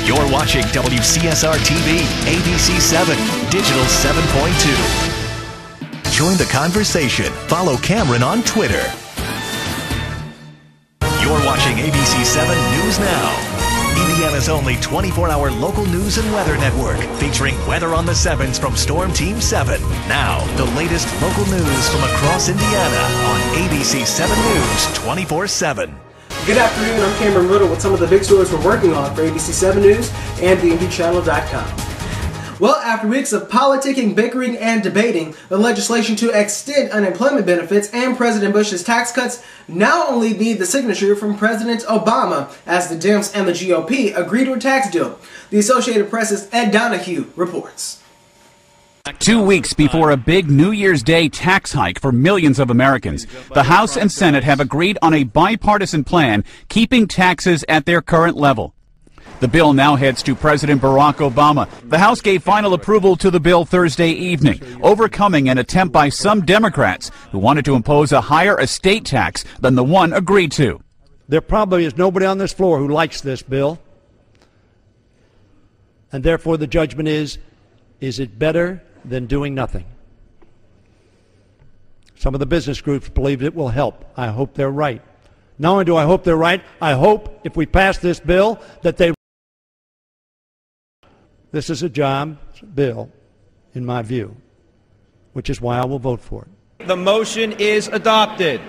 You're watching WCSR-TV, ABC7, Digital 7.2. Join the conversation. Follow Cameron on Twitter. You're watching ABC7 News Now, Indiana's only 24-hour local news and weather network, featuring weather on the 7s from Storm Team 7. Now, the latest local news from across Indiana on ABC7 News 24/7. Good afternoon, I'm Cameron Ridle with some of the big stories we're working on for ABC7 News and DMVchannel.com. Well, after weeks of politicking, bickering, and debating, the legislation to extend unemployment benefits and President Bush's tax cuts now only need the signature from President Obama as the Dems and the GOP agree to a tax deal. The Associated Press's Ed Donahue reports. 2 weeks before a big New Year's Day tax hike for millions of Americans, the House and Senate have agreed on a bipartisan plan keeping taxes at their current level. The bill now heads to President Barack Obama. The House gave final approval to the bill Thursday evening, overcoming an attempt by some Democrats who wanted to impose a higher estate tax than the one agreed to. There probably is nobody on this floor who likes this bill, and therefore the judgment is it better than doing nothing? Some of the business groups believe it will help. I hope they're right. Not only do I hope they're right, I hope if we pass this bill that this is a job bill, in my view, which is why I will vote for it. The motion is adopted.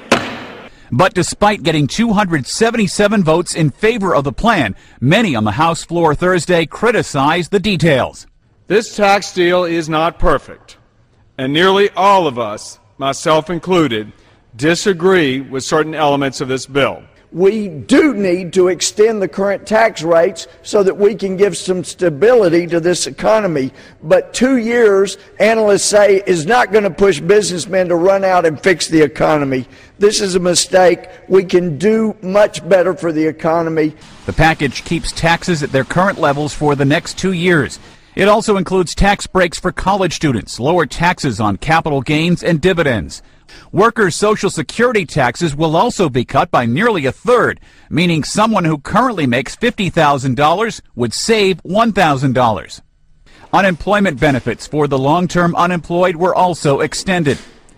But despite getting 277 votes in favor of the plan, many on the House floor Thursday criticized the details. This tax deal is not perfect, and nearly all of us, myself included, disagree with certain elements of this bill. We do need to extend the current tax rates so that we can give some stability to this economy. But 2 years, analysts say, is not going to push businessmen to run out and fix the economy. This is a mistake. We can do much better for the economy. The package keeps taxes at their current levels for the next 2 years. It also includes tax breaks for college students, lower taxes on capital gains and dividends. Workers' Social Security taxes will also be cut by nearly a third, meaning someone who currently makes $50,000 would save $1,000. Unemployment benefits for the long-term unemployed were also extended.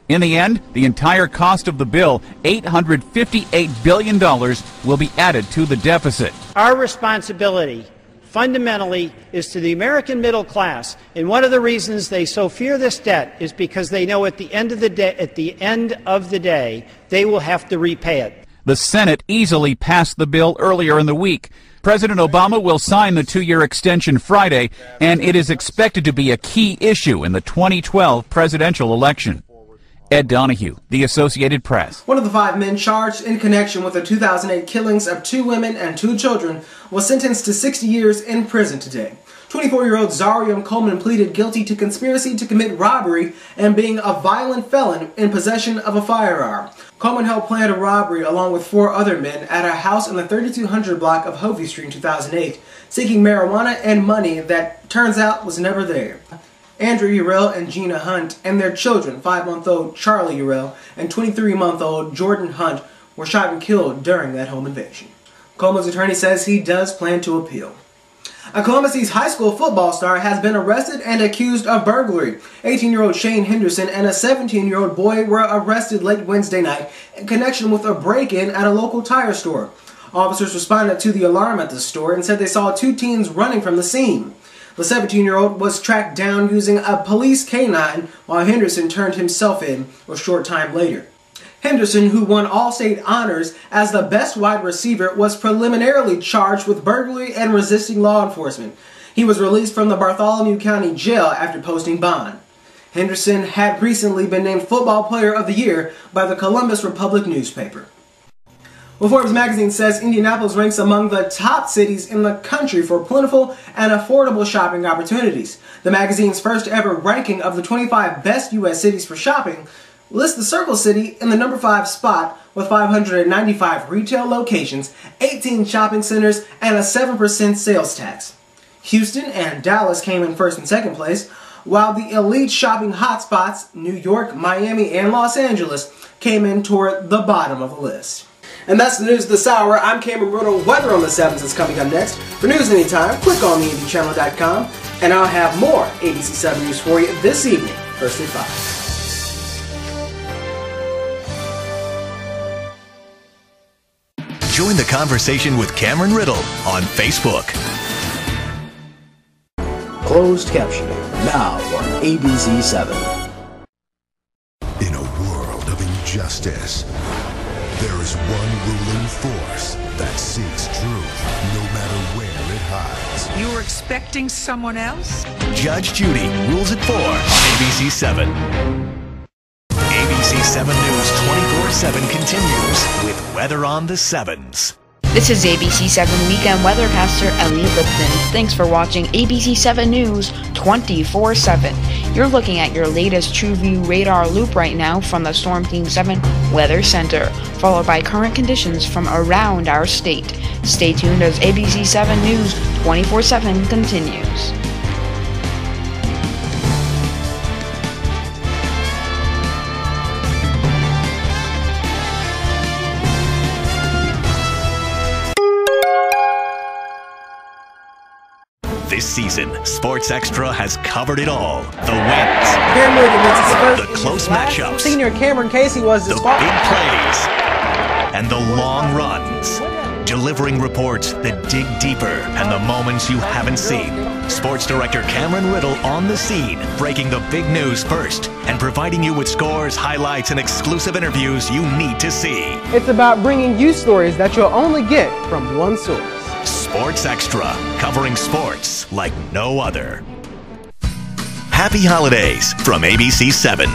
In the end, the entire cost of the bill, $858 billion, will be added to the deficit. Our responsibility fundamentally is to the American middle class, and one of the reasons they so fear this debt is because they know at the end of the day they will have to repay it. The Senate easily passed the bill earlier in the week. President Obama will sign the 2-year extension Friday, and it is expected to be a key issue in the 2012 presidential election. Ed Donahue, The Associated Press. One of the 5 men charged in connection with the 2008 killings of 2 women and 2 children was sentenced to 60 years in prison today. 24-year-old Zariam Coleman pleaded guilty to conspiracy to commit robbery and being a violent felon in possession of a firearm. Coleman helped plan a robbery along with 4 other men at a house in the 3200 block of Hovey Street in 2008, seeking marijuana and money that turns out was never there. Andrew Urell and Gina Hunt and their children, 5-month-old Charlie Urell and 23-month-old Jordan Hunt, were shot and killed during that home invasion. Coleman's attorney says he does plan to appeal. A Columbus East High School football star has been arrested and accused of burglary. 18-year-old Shane Henderson and a 17-year-old boy were arrested late Wednesday night in connection with a break-in at a local tire store. Officers responded to the alarm at the store and said they saw 2 teens running from the scene. The 17-year-old was tracked down using a police canine while Henderson turned himself in a short time later. Henderson, who won all-state honors as the best wide receiver, was preliminarily charged with burglary and resisting law enforcement. He was released from the Bartholomew County Jail after posting bond. Henderson had recently been named Football Player of the Year by the Columbus Republic newspaper. Well, Forbes magazine says Indianapolis ranks among the top cities in the country for plentiful and affordable shopping opportunities. The magazine's first ever ranking of the 25 best U.S. cities for shopping lists the Circle City in the number 5 spot with 595 retail locations, 18 shopping centers, and a 7% sales tax. Houston and Dallas came in first and second place, while the elite shopping hotspots, New York, Miami, and Los Angeles, came in toward the bottom of the list. And that's the news this hour. I'm Cameron Ridle. Weather on the 7s is coming up next. For news anytime, click on theabchannel.com, and I'll have more ABC7 News for you this evening, first at 5. Join the conversation with Cameron Ridle on Facebook. Closed captioning now on ABC7. In a world of injustice, there is one ruling force that seeks truth no matter where it hides. You were expecting someone else? Judge Judy rules at 4 on ABC7. ABC7 News 24/7 continues with weather on the 7s. This is ABC7 weekend weathercaster Ellie Lipton. Thanks for watching ABC7 News 24/7. You're looking at your latest True View radar loop right now from the Storm Team 7 Weather Center, followed by current conditions from around our state. Stay tuned as ABC7 News 24/7 continues. This season, Sports Extra has covered it all. The wins, the close matchups, Senior Cameron Casey was the big plays, and the long runs. Delivering reports that dig deeper and the moments you haven't seen. Sports Director Cameron Ridle on the scene, breaking the big news first and providing you with scores, highlights, and exclusive interviews you need to see. It's about bringing you stories that you'll only get from one source. Sports Extra, covering sports like no other. Happy holidays from ABC7.